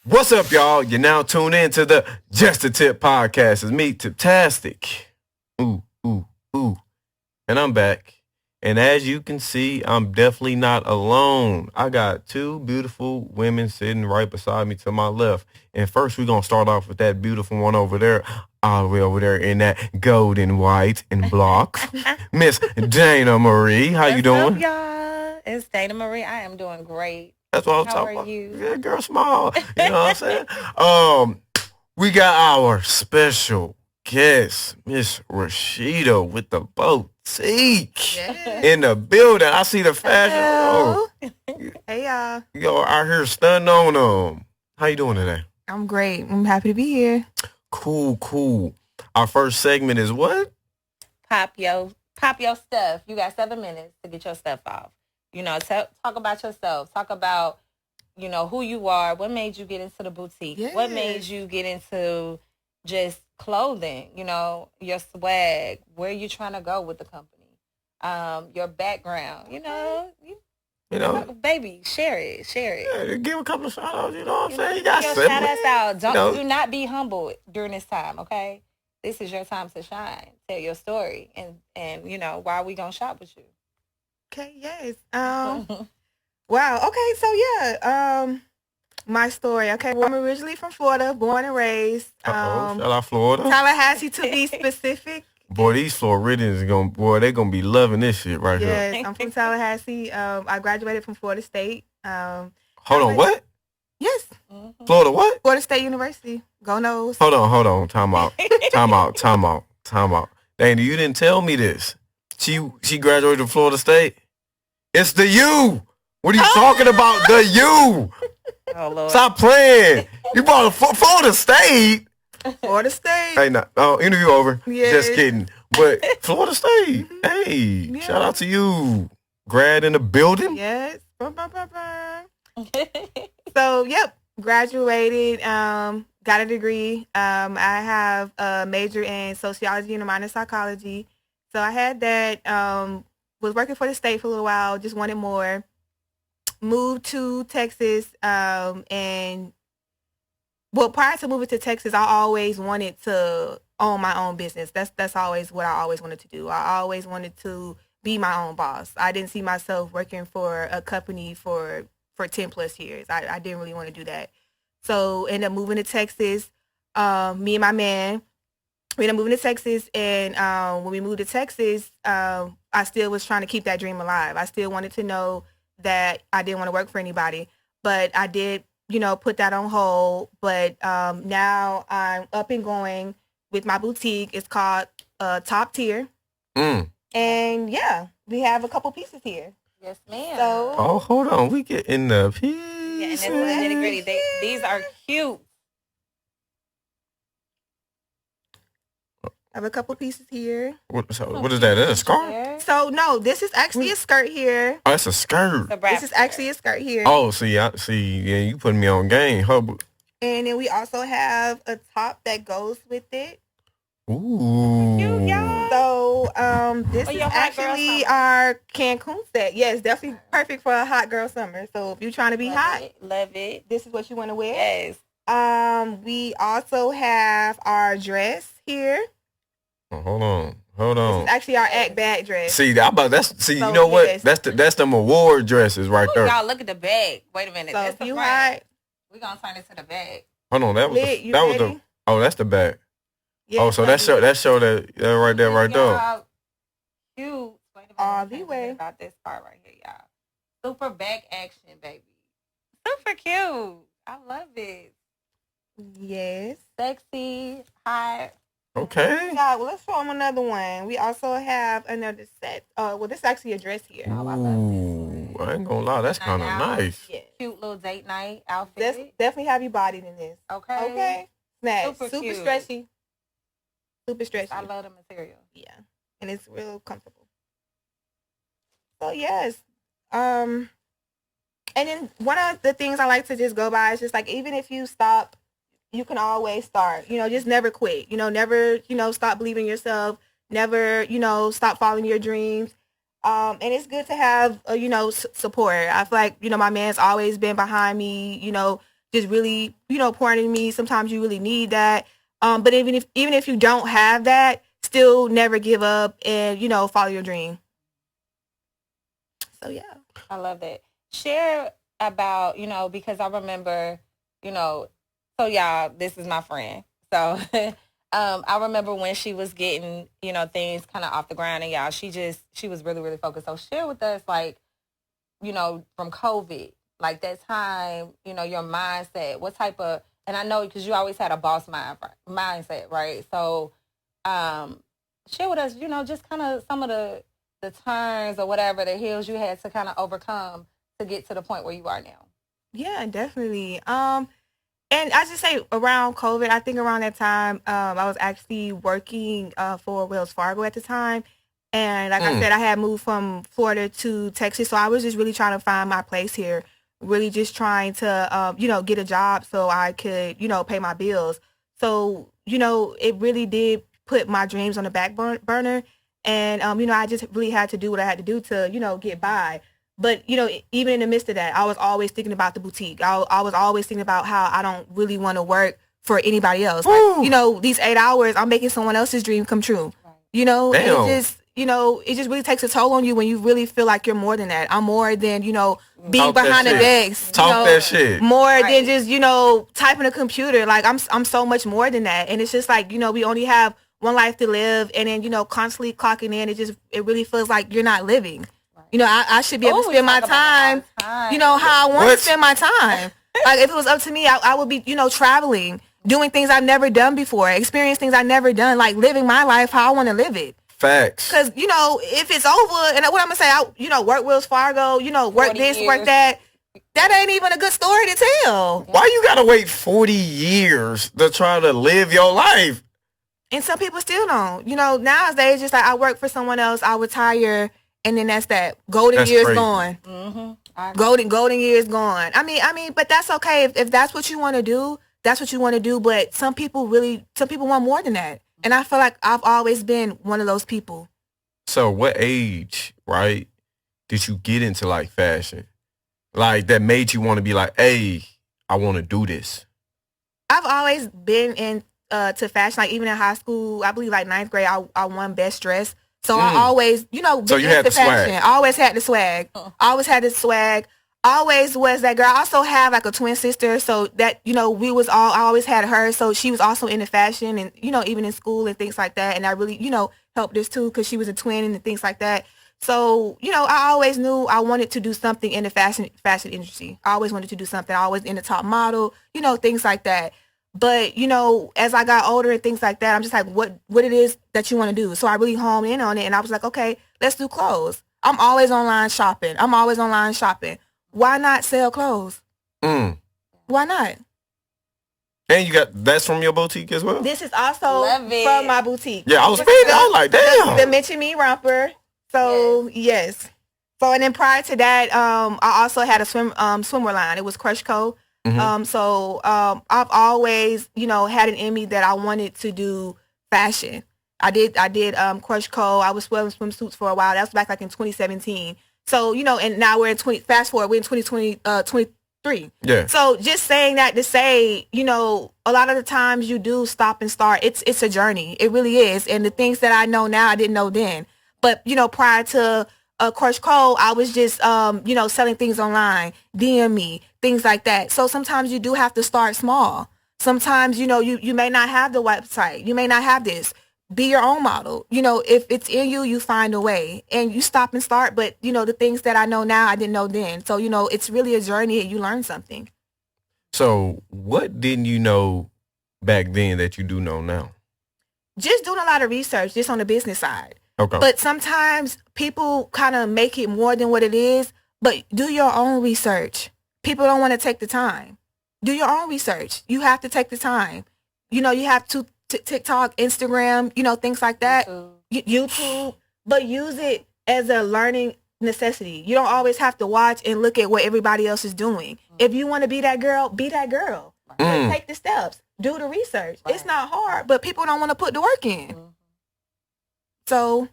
What's up, y'all? You're now tuned in to the Just a Tip podcast. It's me, Tiptastic. Ooh, ooh, ooh. And I'm back. And as you can see, I'm definitely not alone. I got two beautiful women sitting right beside me to my left. And first, we're going to start off with that beautiful one over there, all the way over there in that golden white and block. Miss Dana Marie. How you doing? What's up, y'all? It's Dana Marie. I am doing great. That's what I'm How talking are about. you? Yeah, girl, small. You know what I'm saying? We got our special guest, Miss Rasheeda with the boutique in the building. I see the fashion. Hello. Oh, Hey y'all. yo, out here stunning on them. How you doing today? I'm great. I'm happy to be here. Cool. Our first segment is what? Pop your stuff. You got 7 minutes to get your stuff off. Talk about yourself. Talk about, who you are. What made you get into the boutique? What made Yes. you get into just clothing? Your swag. Where you trying to go with the company? Your background. You know, Baby, share it. yeah, give a couple of shout outs. You know what I'm saying? You Give got your seven. shout us out. know. Do not be humble during this time, okay? This is your time to shine. Tell your story, and why we gonna shop with you? Okay, yes. Wow. Okay, so my story. Okay. Well, I'm originally from Florida, born and raised. Shout out Florida. Tallahassee to be specific. Boy, these Floridians they gonna be loving this shit right here. Yes, I'm from Tallahassee. I graduated from Florida State. Hold on, what? Yes, Florida what? Florida State University. Go Noles. Hold on. Time out. Dana, you didn't tell me this. She graduated from Florida State. It's the U. What are you talking about? The U. Oh Lord. Stop playing. You brought Florida State. Florida State. Hey, no, interview over. Yes. Just kidding. But Florida State. Hey, Yeah. shout out to you. Grad in the building. Yes. Bum, bum, bum, bum. So, graduated, got a degree. I have a major in sociology and a minor in psychology. So I had that, was working for the state for a little while, just wanted more. Moved to Texas, and prior to moving to Texas, I always wanted to own my own business. That's always what I always wanted to do. I always wanted to be my own boss. I didn't see myself working for a company for 10 plus years. I didn't really want to do that. So ended up moving to Texas. Me and my man, we ended up moving to Texas. And when we moved to Texas, I still was trying to keep that dream alive. I still wanted to know that I didn't want to work for anybody. But I did, put that on hold. But now I'm up and going with my boutique. It's called Top Tier. And we have a couple pieces here. Yes, ma'am. Oh, hold on. We get in the Yeah, and pieces. that's the nitty gritty. These are cute. I have a couple pieces here. What is that? Is that a scarf? There. So no, this is actually a skirt here. Oh, it's a skirt. The wrap This is actually a skirt here. Oh, yeah, you putting me on game. And then we also have a top that goes with it. Ooh. Cute, y'all. So this For is your hot girl actually summer. our Cancun set. Yes, definitely perfect for a hot girl summer. So if you're trying to be hot, Love it. this is what you want to wear. Yes. We also have our dress here. Oh, hold on. This is actually our act bag dress. See, you So, know what? yes. That's them award dresses right Ooh, there. y'all look at the bag. Wait a minute. So That's if the you front. hot, We're gonna turn it to the bag. Hold on, that was Lit, you that was ready? the oh, that's the back. yes, Oh, so that show that right there, right there. Y'all cute. Wait a minute. All Can't the forget way. about this part right here, y'all. Super back action, baby. Super cute. I love it. yes. Sexy, hot. Okay. Yeah, well, let's show them another one. We also have another set. This is actually a dress here. Oh, I love Ooh, I ain't gonna lie, that's kind of Night out. nice. Yeah. Cute little date night Let's outfit. definitely have you bodied in this. Okay. Okay. Snatch. Super Super cute. stretchy. Super stretchy. I love the material. Yeah. And it's real comfortable. So yes. And then one of the things I like to just go by is just like, even if you stop, you can always start. Just never quit. Never, stop believing in yourself. Never, stop following your dreams. And it's good to have, support. I feel like, my man's always been behind me, just really, pouring into me. Sometimes you really need that. But even if you don't have that, still never give up and, follow your dream. So, yeah. I love that. Share about, because I remember, so y'all, this is my friend. So I remember when she was getting, things kind of off the ground, and y'all, she was really, really focused. So share with us, like, from COVID, like that time, your mindset, what type of, and I know because you always had a boss mindset, right? So share with us, just kind of some of the turns or whatever, the hills you had to kind of overcome to get to the point where you are now. Yeah, definitely. And I just say around COVID, I think around that time, I was actually working for Wells Fargo at the time. And like I said, I had moved from Florida to Texas. So I was just really trying to find my place here, really just trying to, get a job so I could, pay my bills. So, it really did put my dreams on the back burner. And, I just really had to do what I had to do to, get by. But, even in the midst of that, I was always thinking about the boutique. I was always thinking about how I don't really want to work for anybody else. Like, these 8 hours, I'm making someone else's dream come true. Damn. It just really takes a toll on you when you really feel like you're more than that. I'm more than, being behind the desk. Talk that shit. More than just, typing a computer. Like, I'm so much more than that. And it's just like, we only have one life to live. And then, constantly clocking in, it really feels like you're not living. I should be able to spend my time, how I want to spend my time. Like, if it was up to me, I would be, traveling, doing things I've never done before, experience things I've never done, like living my life how I want to live it. Facts. Because, if it's over, and what I'm going to say, work Wells Fargo, work this, years. work that, that ain't even a good story to tell. Why you got to wait 40 years to try to live your life? And some people still don't. Nowadays, just like I work for someone else, I retire, and then that's that. Golden years gone. Mm-hmm. Golden years gone. I mean, but that's okay. If that's what you want to do, that's what you want to do. But some people want more than that. And I feel like I've always been one of those people. So what age, right, did you get into like fashion? Like that made you want to be like, hey, I want to do this. I've always been in to fashion. Like even in high school, I believe like 9th grade, I won best dress. So I always, been so you had the fashion. swag. I always had the swag. Always had the swag. Always was that girl. I also have like a twin sister, so that I always had her, so she was also into fashion and even in school and things like that. And I really helped us too because she was a twin and things like that. So I always knew I wanted to do something in the fashion industry. I always wanted to do something. I always in the top model, things like that. But, as I got older and things like that, I'm just like, what it is that you want to do. So I really homed in on it. And I was like, okay, let's do clothes. I'm always online shopping. Why not sell clothes? Why not? And that's from your boutique as well? This is also from my boutique. Yeah, I was reading. I was like, damn. The Mention Me romper. So, yes. So, and then prior to that, I also had a swimwear line. It was Crush Co. I've always, had it in me that I wanted to do fashion. I did Crush Co. I was wearing swimsuits for a while. That was back like in 2017. So, and now we're in fast forward, we're in 2023. Yeah. So just saying that to say, a lot of the times you do stop and start. It's a journey. It really is. And the things that I know now, I didn't know then. But, prior to Crush Co, I was just, selling things online, DM me, things like that. So sometimes you do have to start small. Sometimes, you may not have the website. You may not have this. Be your own model. If it's in you, you find a way and you stop and start. But, the things that I know now, I didn't know then. So, it's really a journey and you learn something. So what didn't you know back then that you do know now? Just doing a lot of research, just on the business side. Okay. But sometimes people kind of make it more than what it is, but do your own research. People don't want to take the time. Do your own research. You have to take the time. You have to TikTok, Instagram, things like that. YouTube. But use it as a learning necessity. You don't always have to watch and look at what everybody else is doing. If you want to be that girl, be that girl. Take the steps. Do the research. Right. It's not hard, but people don't want to put the work in. So,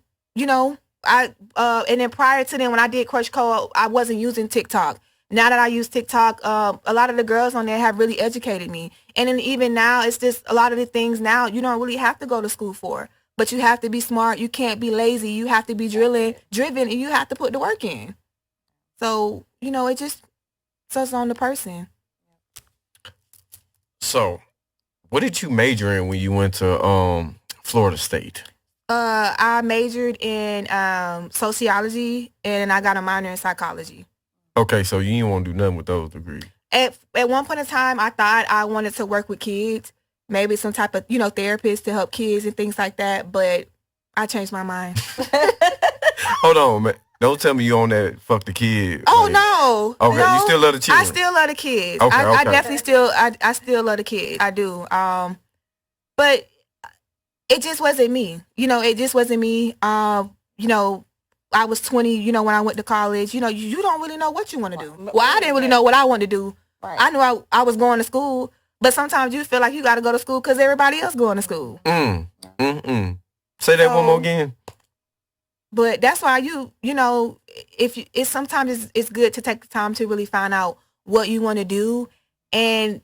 I and then prior to then when I did Crush Co, I wasn't using TikTok. now that I use TikTok, a lot of the girls on there have really educated me. And then even now, it's just a lot of the things now you don't really have to go to school for. But you have to be smart. You can't be lazy. You have to be driven, and you have to put the work in. So, it just it's on the person. So, what did you major in when you went to Florida State? I majored in sociology and I got a minor in psychology. Okay, so you didn't want to do nothing with those degrees. At one point in time, I thought I wanted to work with kids, maybe some type of, therapist to help kids and things like that, but I changed my mind. Hold on, man. Don't tell me you on that fuck the kid. Oh, no. Okay, no, you still love the children? I still love the kids. Okay, I definitely I still love the kids. I do. But it just wasn't me. It just wasn't me. I was 20, when I went to college. You don't really know what you want to do. Well, I didn't really know what I wanted to do. Right. I knew I was going to school, but sometimes you feel like you got to go to school because everybody else going to school. Say that one more again. But that's why it's sometimes it's good to take the time to really find out what you want to do. And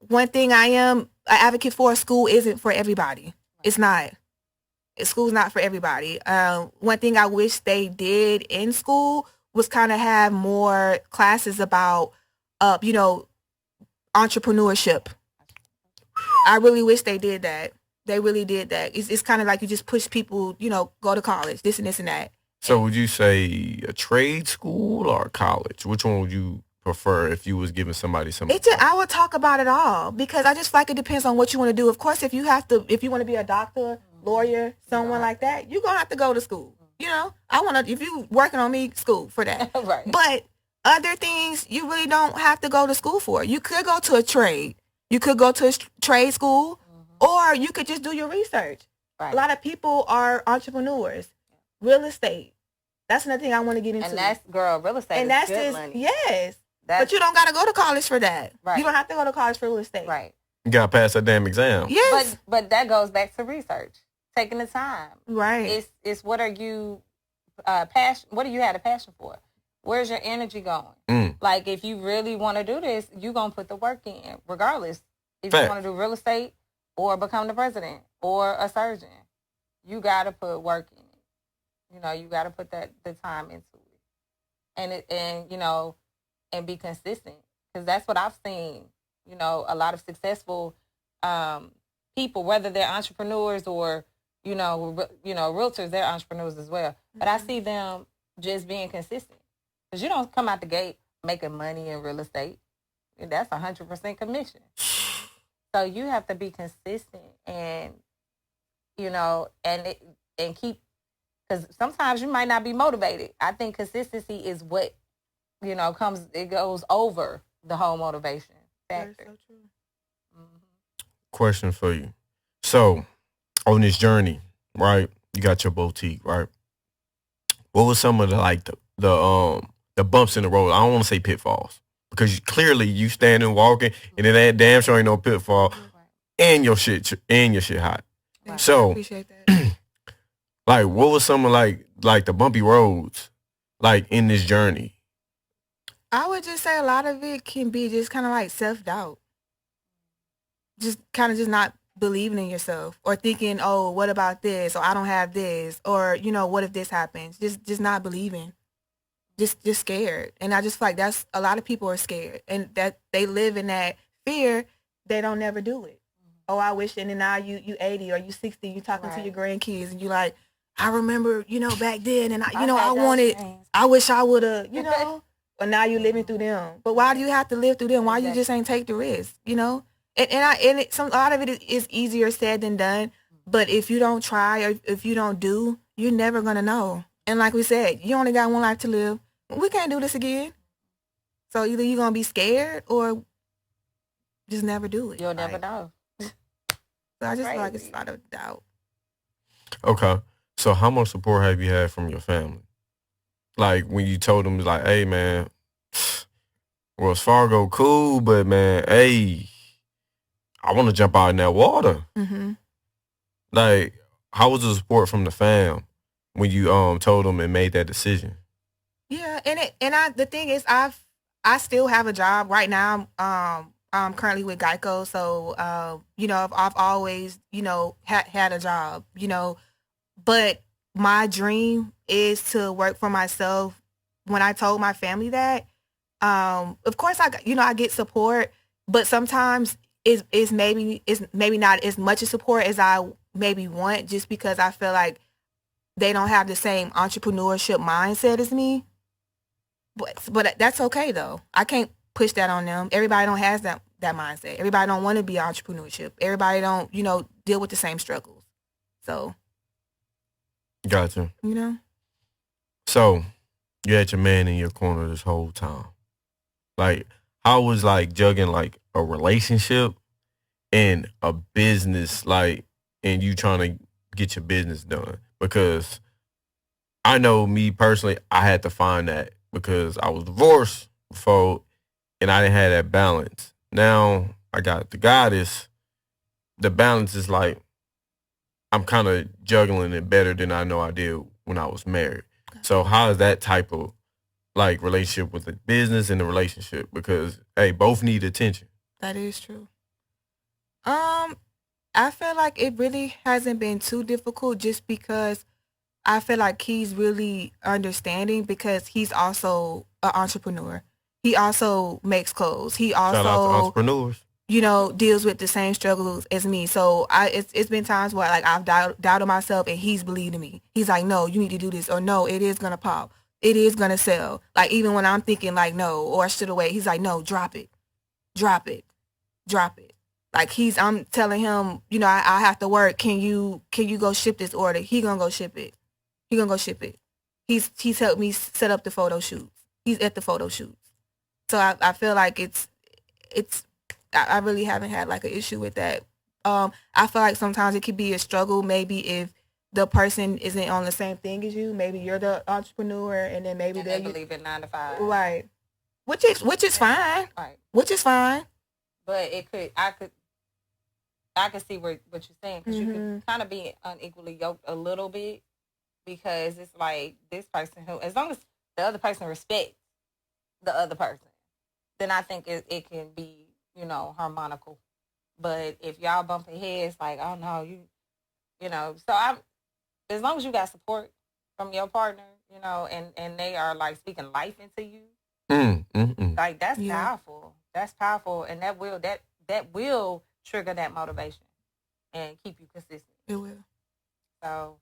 one thing I am an advocate for, school isn't for everybody. It's not. School's not for everybody. One thing I wish they did in school was kind of have more classes about, entrepreneurship. I really wish they did that. They really did that. It's kind of like you just push people, go to college, this and this and that. So would you say a trade school or college? Which one would you prefer if you was giving somebody some? I would talk about it all because I just feel like it depends on what you want to do. Of course, if you want to be a doctor, lawyer, someone like that, you're going to have to go to school. If you working on me, school for that. Right. But other things you really don't have to go to school for. You could go to a trade. You could go to a trade school. Or you could just do your research. Right. A lot of people are entrepreneurs. Real estate. That's another thing I want to get into. And that's, real estate and is good money. Yes. But you don't got to go to college for that. Right. You don't have to go to college for real estate. Right. You got to pass that damn exam. Yes. But that goes back to research. Taking the time. Right. It's what are you what do you have a passion for? Where's your energy going? Like, if you really want to do this, you're going to put the work in, regardless. If you want to do real estate, or become the president, or a surgeon, you gotta put work in it. You gotta put the time into it, and be consistent. Because that's what I've seen. A lot of successful people, whether they're entrepreneurs or realtors, they're entrepreneurs as well. But I see them just being consistent. Because you don't come out the gate making money in real estate. That's 100% commission. So you have to be consistent and keep, because sometimes you might not be motivated. I think consistency is what, it goes over the whole motivation factor. That's so true. Question for you. So on this journey, right, you got your boutique, right? What was some of the bumps in the road? I don't want to say pitfalls. Because clearly you standing, walking, and then that damn sure ain't no pitfall, and your shit hot. Right. So, I appreciate that. Like, what was some of like the bumpy roads, like in this journey? I would just say a lot of it can be just kind of like self-doubt. Just kind of just not believing in yourself or thinking, oh, what about this? Or I don't have this. Or, what if this happens? Just not believing. Just scared. And I just feel like that's a lot of people are scared and that they live in that fear. They don't never do it. Oh, I wish. And then now you 80 or you 60, you talking to your grandkids and you like, I remember, back then and I wish I would have, but now you living through them. But why do you have to live through them? Why you just ain't take the risk, And a lot of it is easier said than done. But if you don't try or if you don't do, you're never going to know. And like we said, you only got one life to live. We can't do this again. So either you're going to be scared or just never do it. You'll never know. So I just feel like it's a lot of doubt. Okay. So how much support have you had from your family? Like when you told them, like, hey, man, Wells Fargo, cool, but, man, hey, I want to jump out in that water. Mm-hmm. Like, how was the support from the fam when you told them and made that decision? Yeah, the thing is, I still have a job right now. I'm currently with Geico, so I've always had a job, but my dream is to work for myself. When I told my family that, of course I get support, but sometimes it's maybe not as much of support as I maybe want, just because I feel like they don't have the same entrepreneurship mindset as me. But that's okay though. I can't push that on them. Everybody don't has that mindset. Everybody don't want to be entrepreneurship. Everybody don't deal with the same struggles. So Gotcha. you know. So you had your man in your corner this whole time. Like, how was like juggling like a relationship and a business, like, and you trying to get your business done? Because I know me personally, I had to find that because I was divorced before and I didn't have that balance. Now I got the goddess. The balance is like I'm kind of juggling it better than I know I did when I was married. So how is that type of like relationship with the business and the relationship? Because hey, both need attention. That is true. I feel like it really hasn't been too difficult, just because I feel like he's really understanding, because he's also an entrepreneur. He also makes clothes. He Shout out to also, entrepreneurs. deals with the same struggles as me. So it's been times where like I've doubted myself, and he's believed in me. He's like, no, you need to do this, or no, it is gonna pop. It is gonna sell. Like even when I'm thinking like no, or I should have waited, he's like, no, drop it, drop it, drop it. Like I'm telling him, I have to work. Can you go ship this order? He gonna go ship it. He gonna go ship it. He's helped me set up the photo shoots. He's at the photo shoots. So I feel like I really haven't had like an issue with that. I feel like sometimes it could be a struggle, maybe if the person isn't on the same thing as you. Maybe you're the entrepreneur, and then maybe they believe in 9 to 5. Right. Which is fine. Right. Which is fine. But I could see what you're saying, because you could kind of be unequally yoked a little bit, because it's like this person who, as long as the other person respects the other person, then I think it can be, harmonical. But if y'all bumping heads, like, oh no, so as long as you got support from your partner, and they are like speaking life into you, like that's powerful. That's powerful, and that will trigger that motivation and keep you consistent. It will. So,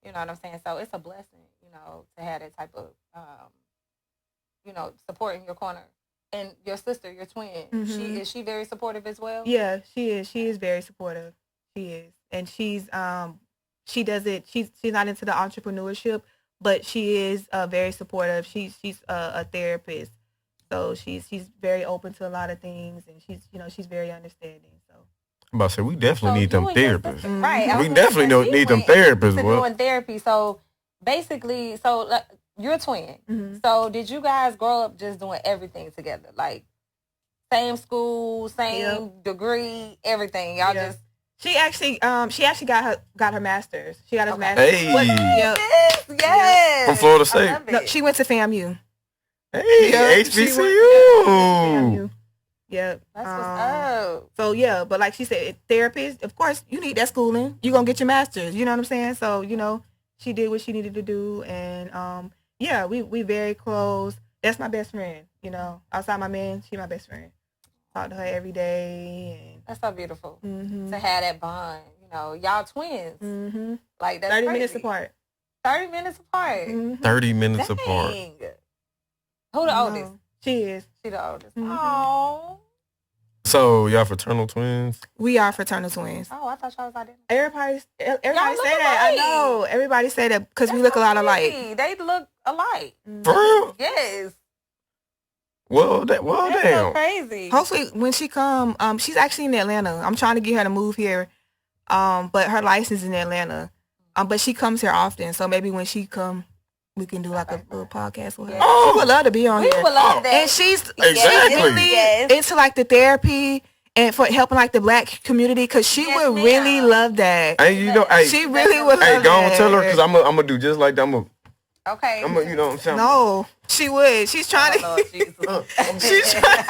you know what I'm saying? So it's a blessing, to have that type of, support in your corner. And your sister, your twin, is she very supportive as well? Yeah, she is. She is very supportive. She is. And she's she does it. She's not into the entrepreneurship, but she is very supportive. She's a therapist. So she's very open to a lot of things, and she's very understanding. So I'm about to say we definitely need them therapists. Right. We definitely need them therapists. Doing therapy. So basically, you're a twin. So did you guys grow up just doing everything together? Like same school, same degree, everything. Y'all just. She actually got her master's. She got her master's. Hey. Yes. From Florida State. No, she went to FAMU. Hey, HBCU. Yep. That's what's up. So yeah, but like she said, therapist, of course, you need that schooling. You're gonna get your master's. You know what I'm saying? So, she did what she needed to do, and we very close. That's my best friend, Outside my man, she my best friend. Talk to her every day, and that's so beautiful. To have that bond. Y'all twins. Like that's 30 crazy. minutes apart. 30 minutes apart. 30 minutes apart. Who the oldest? She is. She the oldest. Oh. So y'all fraternal twins? We are fraternal twins. Oh, I thought y'all was identical. Everybody say alike. that. I know. Everybody say that because we look a lot alike. They look alike. For real? Yes. Well, That's damn. so crazy. Hopefully, when she come, she's actually in Atlanta. I'm trying to get her to move here, but her license is in Atlanta. But she comes here often, so maybe when she come, we can do like a little podcast with her. Oh, she would love to be on we here. would love that. And she's Exactly. really into like the therapy and for helping like the Black community, because she would really love that. Hey, she really would love that. Hey, go on, tell her, because I'm gonna do just like that. Okay. You know what I'm saying? No, she would. She's trying Lord to. Jesus. She's trying.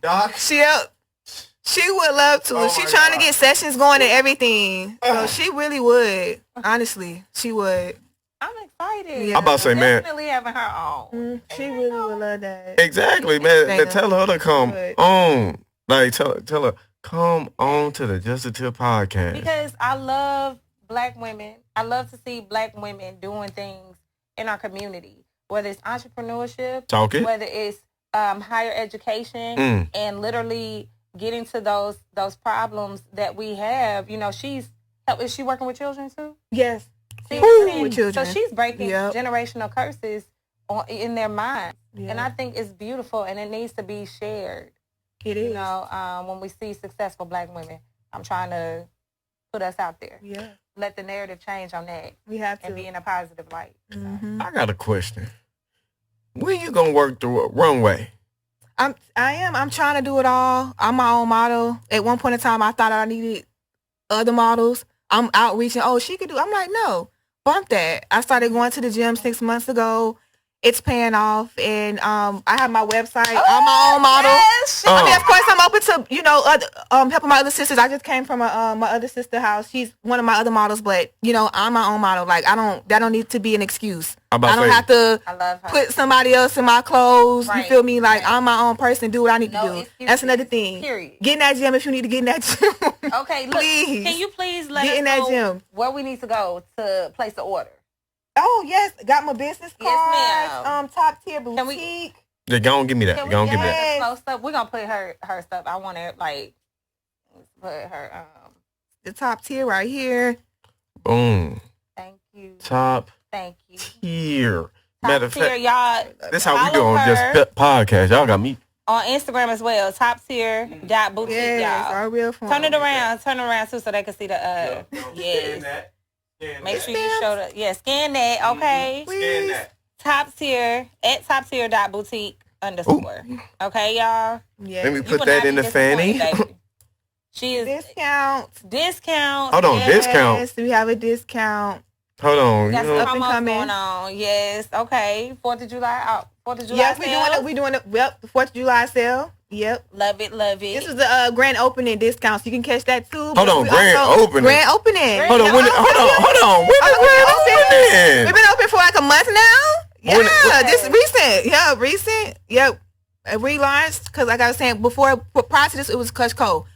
Doc. She would love to. Oh She's my trying God. to get sessions going and everything. So she really would. Honestly, she would. I'm excited. Yeah. I'm about to say, man. Definitely having her own. She really would love that. Exactly, man. Dana. Tell her to come Good. on. Like, tell her, come on to the Just a Tip podcast. Because I love Black women. I love to see Black women doing things in our community, whether it's entrepreneurship, Talk it. whether it's higher education, and literally getting to those problems that we have. You know, is she working with children too? Yes. See, With children. So she's breaking Yep. generational curses in their mind. Yeah. And I think it's beautiful and it needs to be shared. It is. You know, when we see successful Black women, I'm trying to put us out there. Yeah. Let the narrative change on that We have to. and be in a positive light. Mm-hmm. I got a question. When you gonna work the runway? I am. I'm trying to do it all. I'm my own model. At one point in time, I thought I needed other models. I'm outreaching. Oh, she could do. I'm like, no, bump that. I started going to the gym 6 months ago. It's paying off, and I have my website. I'm my own model. Yes, I mean, of course, I'm open to other, helping my other sisters. I just came from my other sister house. She's one of my other models, but I'm my own model. Like that don't need to be an excuse. I don't have to I love her. put somebody else in my clothes. Right, You feel me? Like right. I'm my own person. Do what I need No to do. excuses, That's another thing. period. Get in that gym if you need to get in that gym. Okay, look, Please. can you please let Get us in that know gym. where we need to go to place the order? Oh yes, got my business card. Yes, ma'am. Top tier Can we- boutique. Yeah, go on, give me that. Can we Go on, get give me her that. that. close up? We're gonna put her stuff. I want to put her The top tier right here. Boom. thank you. Top Thank you. tier. Matter of Top tier, fact, y'all. this how we do follow on her Just Podcast. Y'all got me. on Instagram as well. Top tier boutique, Yes, y'all. our real form. Turn it around too, so they can see the yes. Make sure you show the scan that. Okay. Scan that. Top tier at toptier.boutique _ Okay, y'all. Yeah. Let me You put will that not in be the fanny. disappointed, baby. She is Discount. Hold on, yes. discount. Yes, we have a discount. Hold on. Got You some know, Up and promos coming. going on. Yes. Okay. 4th of July. 4th of July. Yes, sale. we doing it. Yep, the 4th of July sale. Yep. Love it. Love it. This is the grand opening discount, so you can catch that too. Hold on, grand opening. Grand opening. hold on. Hold on. When the grand opening? We've been open for like a month now. When Yeah, it- this recent. Yeah, recent. Yep. We launched because, like I was saying before, prior to this, it was Cush Co.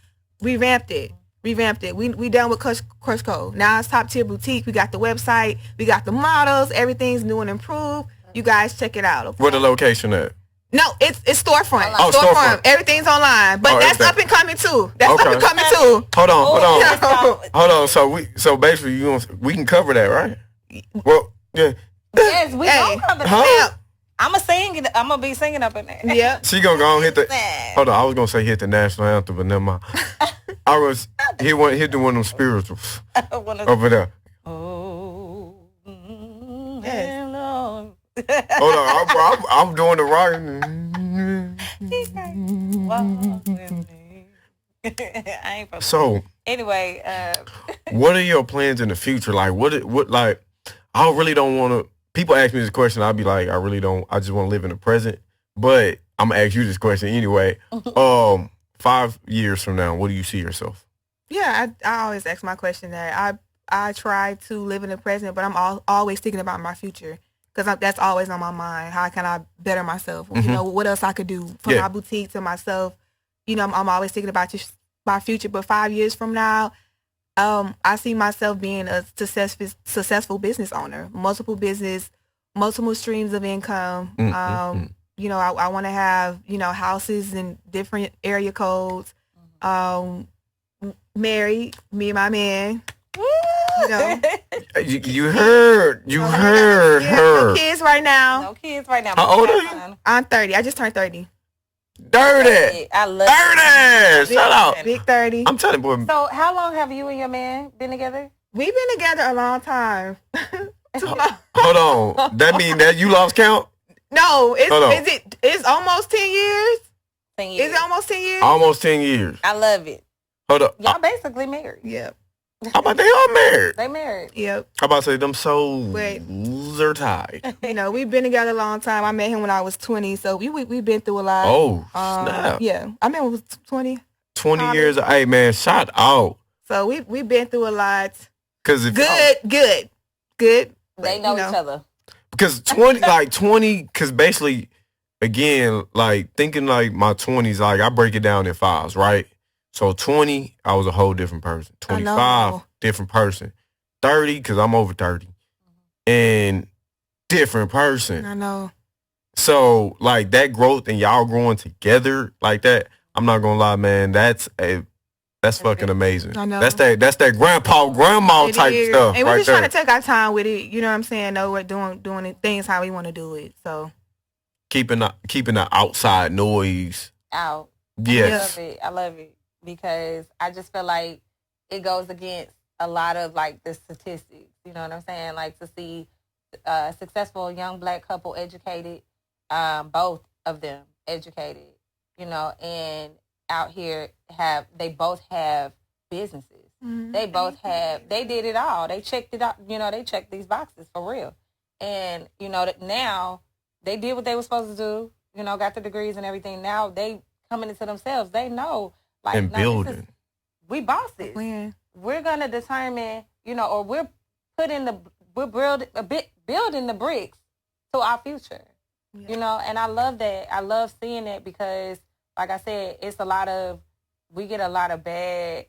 We revamped it. We done with Cush Co. Now it's top tier boutique. We got the website. We got the models. Everything's new and improved. You guys check it out. Okay? Where the location at? No, it's storefront. Oh, storefront. Everything's online, but Oh, that's everything. up and coming too. That's Okay. up and coming too. Hold on. Oh, Hold on. So basically, we can cover that, right? Well, yeah. yes, we Hey. don't cover Huh? that. I'm gonna sing it. I'm gonna be singing up in there. Yep. She gonna go and hit the. Listen. Hold on. I was gonna say hit the national anthem, but never mind. He hit one of them spirituals One of over there. Oh, Yes. hello. Hold on. I'm doing the right. Walk with me. I ain't supposed to. So, Anyway, what are your plans in the future? Like, what like, I really don't want to. People ask me this question. I'll be like, I really don't. I just want to live in the present. But I'm gonna ask you this question anyway. 5 years from now, what do you see yourself? Yeah, I always ask my question that I try to live in the present, but I'm always thinking about my future because that's always on my mind. How can I better myself? You know, what else I could do for my boutique, to myself. You know, I'm always thinking about my future. But 5 years from now, I see myself being a successful business owner, multiple streams of income. You know, I want to have, houses in different area codes. Married, me and my man. You know, You heard her. no kids right now. no kids right now. How old are you? I'm 30. I just turned 30. Dirty. I love 30. Shut up. Big 30. I'm telling you, boy. So, how long have you and your man been together? We've been together a long time. Hold on. That mean that you lost count? No, Hold on. it's almost 10 years. 10 years. Is it almost 10 years? Almost 10 years. I love it. Hold up. Y'all basically married. Yep. How about they all married? They married. Yep. How about say them souls But- are tied? You know, we've been together a long time. I met him when I was 20, so we've been through a lot. Oh, snap. Yeah. I met him when I was 20. 20 Probably. years. Hey, man, shout out. So we've been through a lot. Cause if Good. They know each other. Because 20, because basically, again, like thinking like my 20s, like I break it down in fives, right? So 20, I was a whole different person. 25, different person. 30, because I'm over 30. And different person. I know. So like that growth and y'all growing together like that, I'm not gonna lie, man, that's fucking amazing. I know. That's that grandma type stuff. And we're right just there. trying to take our time with it. You know what I'm saying? Know we're doing things how we want to do it. So Keeping the outside noise out. Yes. I love it because I just feel like it goes against a lot of like the statistics. You know what I'm saying? Like to see a successful young Black couple educated, both of them educated, you know, and out here they both have businesses. Mm-hmm. They did it all. They checked it out. You know, they checked these boxes for real. And, you know, that now they did what they were supposed to do, you know, got the degrees and everything. Now they coming into themselves. They know, like, and building. We bosses. Yeah. We're going to determine, you know, or we're building the bricks to our future, you know, and I love that. I love seeing that because, like I said, we get a lot of bad,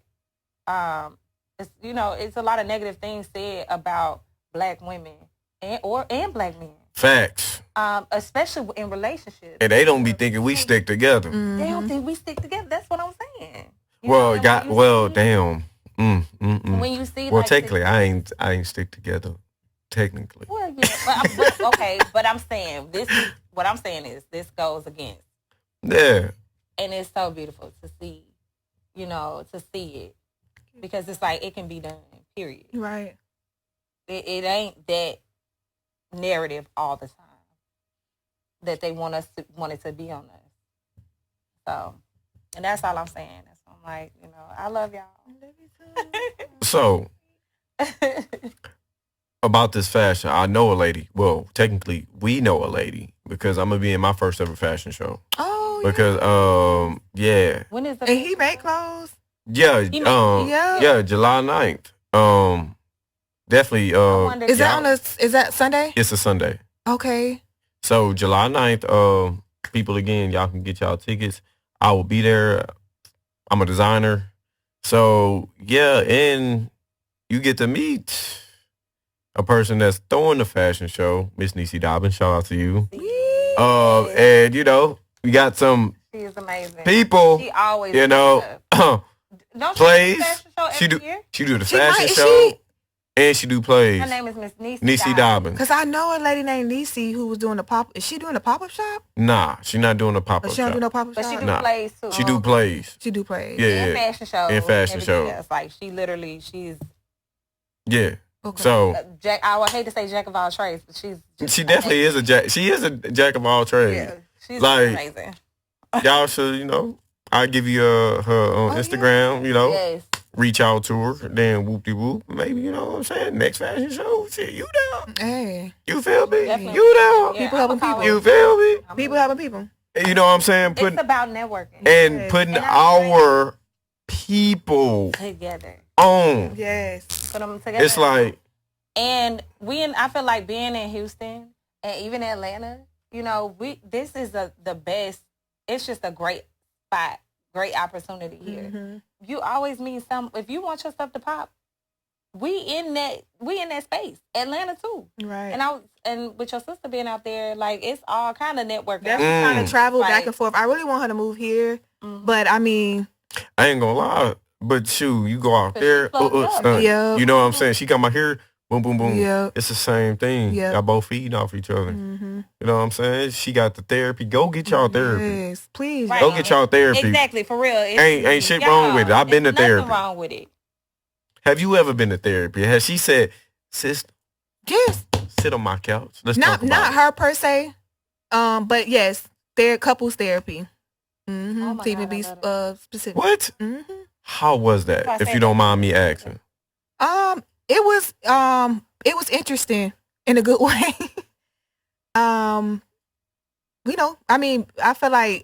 it's a lot of negative things said about Black women and Black men. Facts. Especially in relationships. And they don't be thinking we stick together. Mm-hmm. They don't think we stick together. That's what I'm saying. Damn. When you see, well, technically, I ain't stick together. Technically. Well, yeah, okay, but I'm saying this goes against. Yeah. And it's so beautiful to see, to see it because it's like it can be done. Period. Right. It ain't that narrative all the time that they want it to be on us. So, and that's all I'm saying. That's why I'm like, I love y'all. I love you too. So, about this fashion, I know a lady. Well, technically, we know a lady because I'm gonna be in my first ever fashion show. Oh, because yeah. When is and he make clothes? Yeah, July 9th. Definitely. Is that Sunday? It's a Sunday. Okay. So July 9th, people, again, y'all can get y'all tickets. I will be there. I'm a designer. So yeah, and you get to meet a person that's throwing the fashion show, Miss Niecy Dobbins. Shout out to you. And we got some she is amazing. People. She always plays. She do the fashion show. And she do plays. Her name is Miss Niecy Dobbins. Because I know a lady named Niecy who was doing the pop. Is she doing a pop-up shop? Nah, she not doing a pop-up shop. She don't do no pop-up shop? But she do plays too. She do plays. She do plays. Yeah. And fashion shows. And fashion shows. Else. Like, she's... Yeah. Okay. So... I would hate to say jack of all trades, but she definitely is a jack. She is a jack of all trades. Yeah. She's like, amazing. Y'all should, I'll give you her on Instagram, Yes. Reach out to her, then whoop-de-whoop. Maybe, you know what I'm saying? Next fashion show, shit, you down. Hey. You feel me? Definitely. You down. People helping people. You feel me? People helping people. You know what I'm saying? It's about networking. And putting our people together. On. Yes. Put them together. It's like... And I feel like being in Houston and even Atlanta, this is the best. It's just a great spot, great opportunity here. Mm-hmm. You always meet if you want your stuff to pop, we in that space. Atlanta too. Right. And with your sister being out there, like it's all kind of networking. That's kind of travel back and forth. I really want her to move here, but I mean, I ain't gonna lie. But shoot, you go out there, you know what I'm saying? She come out here, boom, boom, boom. Yep. It's the same thing. Yep. Y'all both feeding off each other. Mm-hmm. You know what I'm saying? She got the therapy. Go get y'all therapy. Yes, please. Right. Go get y'all therapy. Exactly, for real. Ain't shit wrong with it. I've been to therapy. Nothing wrong with it. Have you ever been to therapy? Has she said, sis, yes, sit on my couch. Let's not talk about her per se, but yes, couples therapy. Mm-hmm. Oh to even be specific. What? Mm-hmm. How was that? If you don't mind me asking. It was interesting in a good way. um, I mean, I feel like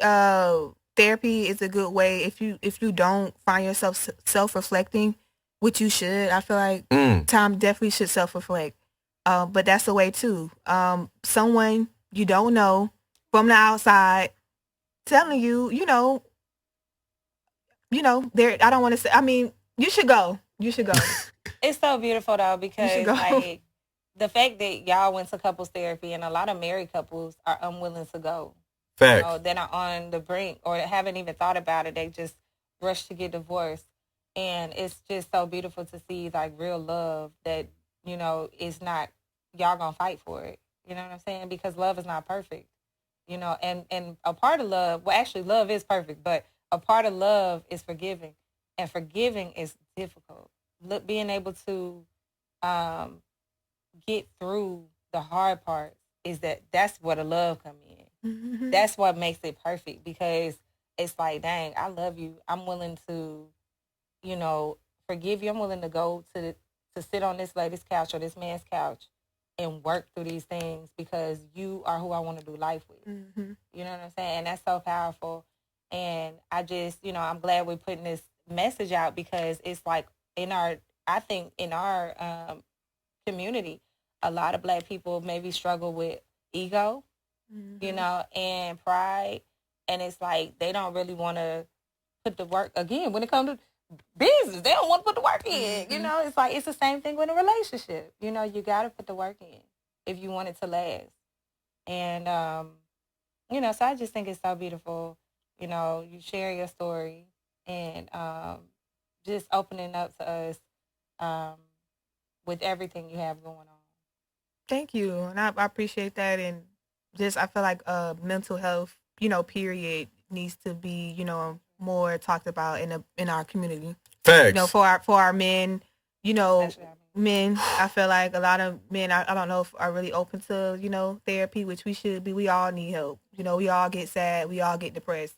therapy is a good way if you don't find yourself self reflecting, which you should. I feel like Tom definitely should self reflect. But that's the way too. Someone you don't know from the outside telling you, there. I don't want to say. I mean, you should go. You should go. It's so beautiful though You should because go. like the fact that y'all went to couples therapy and a lot of married couples are unwilling to go. Facts. They're not on the brink or haven't even thought about it. They just rush to get divorced. And it's just so beautiful to see like real love that, is not y'all gonna fight for it. You know what I'm saying? Because love is not perfect. And a part of love, well actually love is perfect, but a part of love is forgiving. And forgiving is difficult. Being able to um get through the hard parts that's where the love come in. Mm-hmm. That's what makes it perfect because it's like, dang, I love you. I'm willing to, forgive you. I'm willing to go to sit on this lady's couch or this man's couch and work through these things because you are who I want to do life with. Mm-hmm. You know what I'm saying? And that's so powerful. And I just, I'm glad we're putting this message out because it's like I think in our community, a lot of Black people maybe struggle with ego, and pride. And it's like they don't really want to put the work again when it comes to business. They don't want to put the work in. It's like it's the same thing with a relationship. You got to put the work in if you want it to last. And so I just think it's so beautiful. You share your story and just opening up to us with everything you have going on. Thank you, and I appreciate that. And just I feel like mental health, period, needs to be more talked about in our community. Facts. For our men, Especially our men. I feel like a lot of men, I don't know if are really open to therapy, which we should be. We all need help. We all get sad. We all get depressed.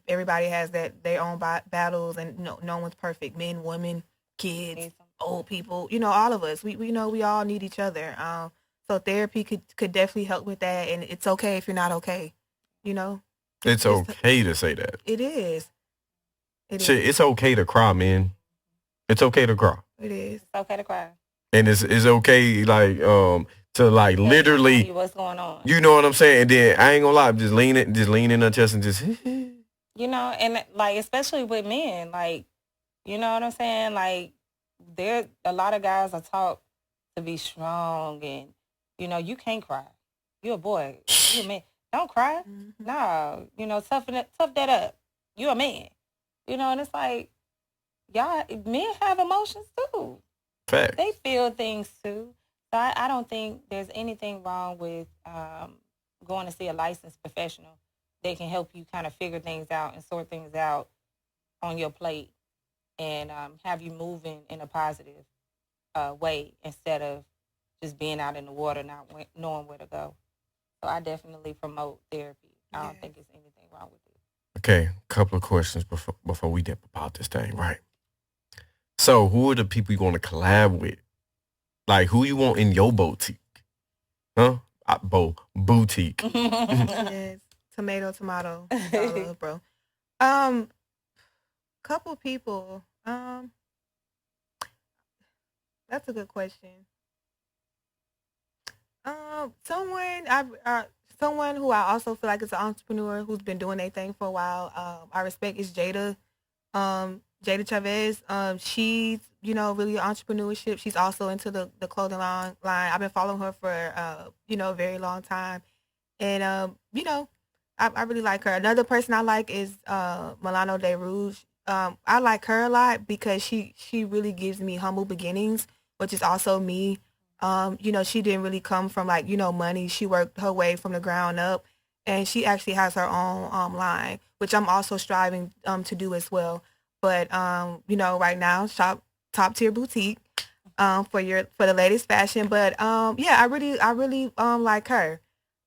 Everybody has their own battles, and no one's perfect. Men, women, kids, old people. All of us. We all need each other. So therapy could definitely help with that, and it's okay if you're not okay. It's okay to say that. It is. Shit, it's okay to cry, man. It's okay to cry. It is. It's okay to cry. And it's okay to like literally what's going on. You know what I'm saying? And then I ain't gonna lie, just lean in her chest and just and like especially with men, like, you know what I'm saying? Like there a lot of guys are taught to be strong and you can't cry. You're a boy. You're a man. Don't cry. Mm-hmm. No, tough that up. You're a man. And it's like y'all men have emotions too. Fact. They feel things too. So I don't think there's anything wrong with going to see a licensed professional that can help you kind of figure things out and sort things out on your plate and have you moving in a positive way instead of just being out in the water not knowing where to go. So I definitely promote therapy. I don't think there's anything wrong with it. Okay, a couple of questions before we dip about this thing, right? So who are the people you want to collab with? Like who you want in your boutique? Huh? Boutique. Yes. Tomato. I love, bro. Couple people. That's a good question. Someone who I also feel like is an entrepreneur who's been doing their thing for a while. I respect is Jada. Jada Chavez. She's really entrepreneurship. She's also into the clothing line. I've been following her for a very long time, and I really like her. Another person I like is Milano De Rouge. I like her a lot because she really gives me humble beginnings, which is also me. She didn't really come from money. She worked her way from the ground up, and she actually has her own line, which I'm also striving to do as well. But right now, shop top tier boutique for the latest fashion. But I really like her.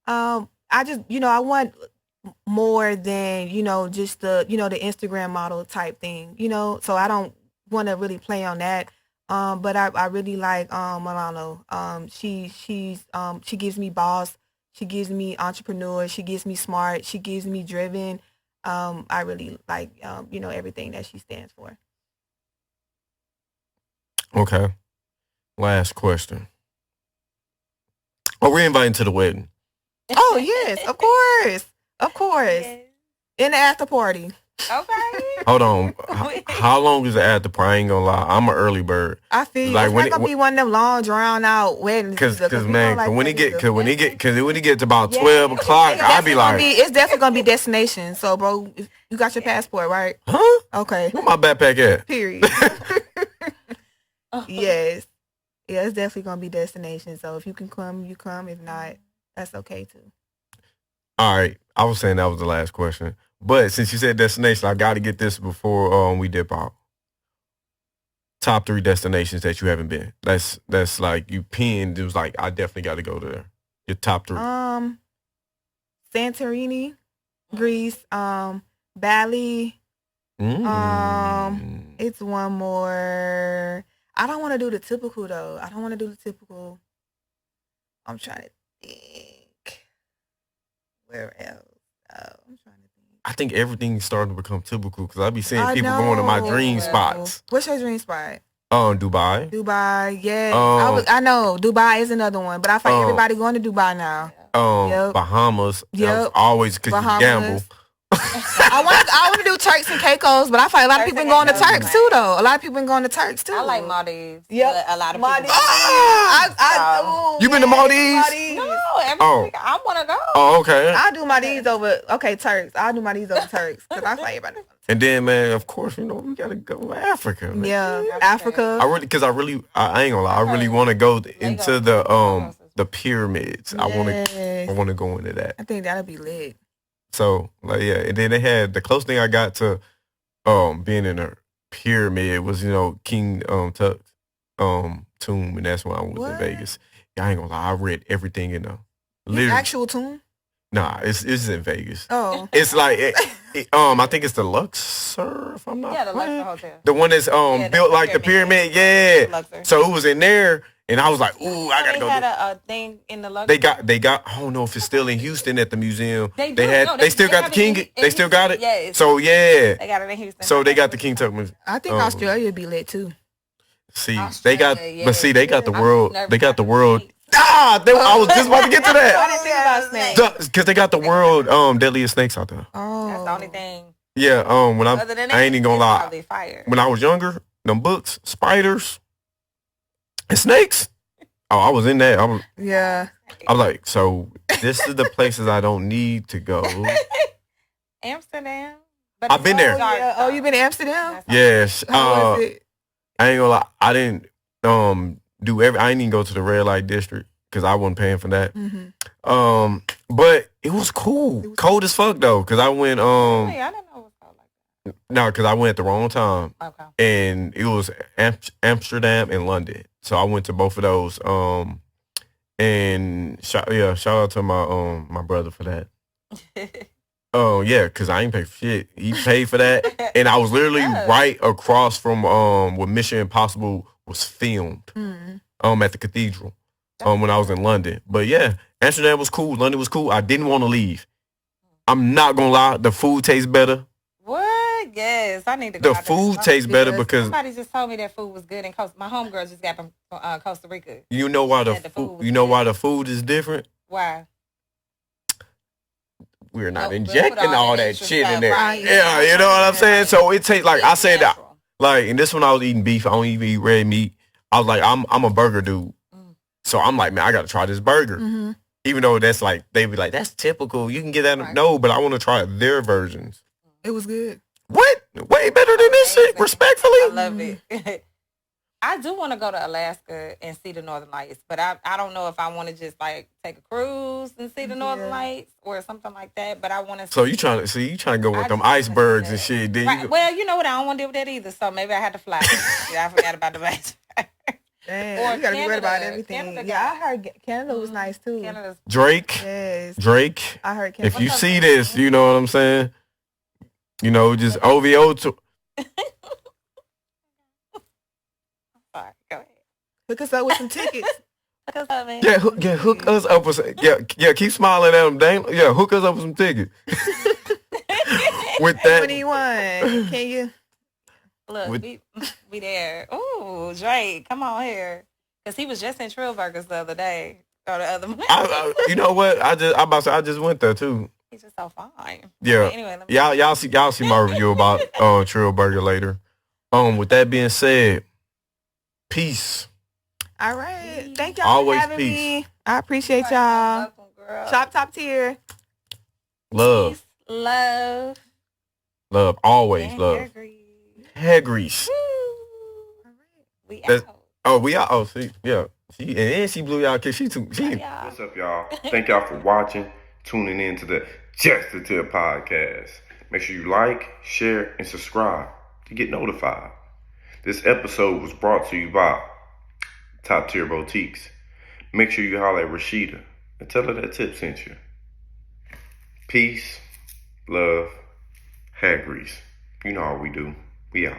I just I want more than just the the Instagram model type thing. So I don't want to really play on that. But I really like Milano. She gives me boss. She gives me entrepreneur. She gives me smart. She gives me driven. I really like everything that she stands for. Okay. Last question. Oh, we're inviting to the wedding. Oh yes, of course, of course. Yes. In the after party. Okay. Hold on. How long is the after party? I ain't gonna lie. I'm an early bird. I feel Like, it's when not it- gonna be one of them long drawn out weddings. Cause either, we man, don't like when that it get either. when it get to about Yeah. 12 o'clock, I'll be like, It's definitely gonna be destination. So, bro, if you got your passport, right? huh? Okay. Where my backpack at? Period. Yes. Yeah, it's definitely gonna be destination. So if you can come, you come. If not, that's okay too. All right. I was saying that was the last question. But since you said destination, I got to get this before we dip out. Top 3 destinations that you haven't been. That's like you pinned. It was like, I definitely got to go there. Your top 3. Santorini, Greece, Bali. Mm. It's one more. I don't want to do the typical though. I don't want to do the typical. I'm trying to think. Where else? I'm trying to think. I think everything's starting to become typical because I be seeing I people going to my know. dream spots. What's your dream spot? Dubai. Dubai, yes. Um, I know. Dubai is another one, but I find um, everybody going to Dubai now. Yep. Bahamas. That was Yep. always because you gamble. I want to do Turks and Caicos, but I find a lot of people been going to Turks too, though. A lot of people been going to Turks too. I like Maldives. Yep. A lot of Maldives. people. You been to Maldives? No, Oh. I want to go. Oh, okay. I'll do Maldives over Turks. I'll do Maldives over Turks because I find everybody. And then, man, of course, we gotta go to Africa. Man. Yeah, Africa. I ain't gonna lie. I really want to go into the pyramids. Yes. I want to go into that. I think that'll be lit. So, like, yeah. And then they had the close thing I got to being in a pyramid was King Tut's tomb, and that's when I was in What? Vegas. Yeah, I ain't gonna lie. I read everything in the His actual tomb. Nah, it's in Vegas. Oh, It's like I think it's the Luxor, if I'm not Yeah, the playing. Luxor Hotel. The one that's the built like the pyramid, yeah. Luxor. So it was in there, and I was like, ooh, I gotta They go. had a thing in the Luxor. They got. I don't know if it's still in Houston at the museum. They do. They No, they still got the have it King. in They still got it. Yes. So yeah. They got it in Houston. So they got the King Tut Museum. I think Australia would be lit too. See, Australia, they got, yeah. but see, they got the I'm world. nervous They got the about world. snakes. I was just about to get to I that. didn't think about snakes. Because they got the world deadliest snakes out there. Oh, That's the only thing. Yeah. When Other than that, I ain't even gonna it's lie. probably fire. When I was younger, them books, spiders, and snakes. Oh, I was in that. I was like, so this is the places I don't need to go. Amsterdam. But I've been there. Oh, you been to Amsterdam? Yes. How was it? I ain't gonna lie. I didn't I didn't even go to the red light district because I wasn't paying for that. Mm-hmm. But it was cool. Cold as fuck though, because I went Hey, I didn't know it was called like no, because I went at the wrong time. that. Okay. And it was Amsterdam and London. So I went to both of those. And shout out to my brother for that. Oh yeah, because I ain't pay for shit. He paid for that, and I was literally right across from where Mission Impossible was filmed. At the cathedral. When I was in London. But yeah, Amsterdam was cool. London was cool. I didn't want to leave. I'm not gonna lie. The food tastes better. What? Yes, I need to go. The food tastes better because somebody just told me that food was good in Costa. My homegirl just got from Costa Rica. you know why the Yeah, the food was you know good. why the food is different. Why? We're not We'll injecting put all all that that extra shit in stuff, there. right. Yeah, you know what I'm saying. So it tastes like I said that. Natural. Like, and this when I was eating beef, I don't even eat red meat. I was like, I'm a burger dude. So I'm like, man, I gotta try this burger. Mm-hmm. Even though that's like, they be like, that's typical. You can get that. Right. No, but I want to try their versions. It was good. What? Way better than this shit, respectfully. I love it. I do want to go to Alaska and see the Northern Lights, but I don't know if I want to just like take a cruise and see the Northern Lights or something like that. But I want to. So you trying to go with I them just wanna icebergs see and that. shit. Then Right. you Well, you know what? I don't want to deal with that either. So maybe I had to fly. Yeah, I forgot about the base. Damn, Or you gotta be worried about Canada. everything. Canada Yeah, I got- heard Canada was nice too. Canada's Drake, Yes, I heard Canada. if you see this, you know what I'm saying? You know, just OVO to Sorry, go ahead. Hook us up with some tickets. Hook us up, man. Hook us up with keep smiling at them, Dane. Yeah, hook us up with some tickets. With that, 21. Can you? Look, we there. Ooh, Drake, come on here. Because he was just in Trill Burgers the other day. Or the other morning. You know what? I just went there too. He's just so fine. Yeah. Okay, anyway, y'all see my review about Trill Burger later. With that being said, peace. All right. Thank y'all Always for having peace. me. I appreciate y'all. Welcome, girl. Shop top tier. Love. Peace, love. Love. Always And love. Hair grease. All right. We That's- out. Oh, we out. Oh, see, yeah. And then she blew y'all kiss. She. Y'all. What's up, y'all? Thank y'all for watching, tuning in to the Just the Tip podcast. Make sure you like, share, and subscribe to get notified. This episode was brought to you by Top Tier Boutiques. Make sure you holler at Rasheeda and tell her that Tip sent you. Peace, love, hair grease. You know how we do. We out.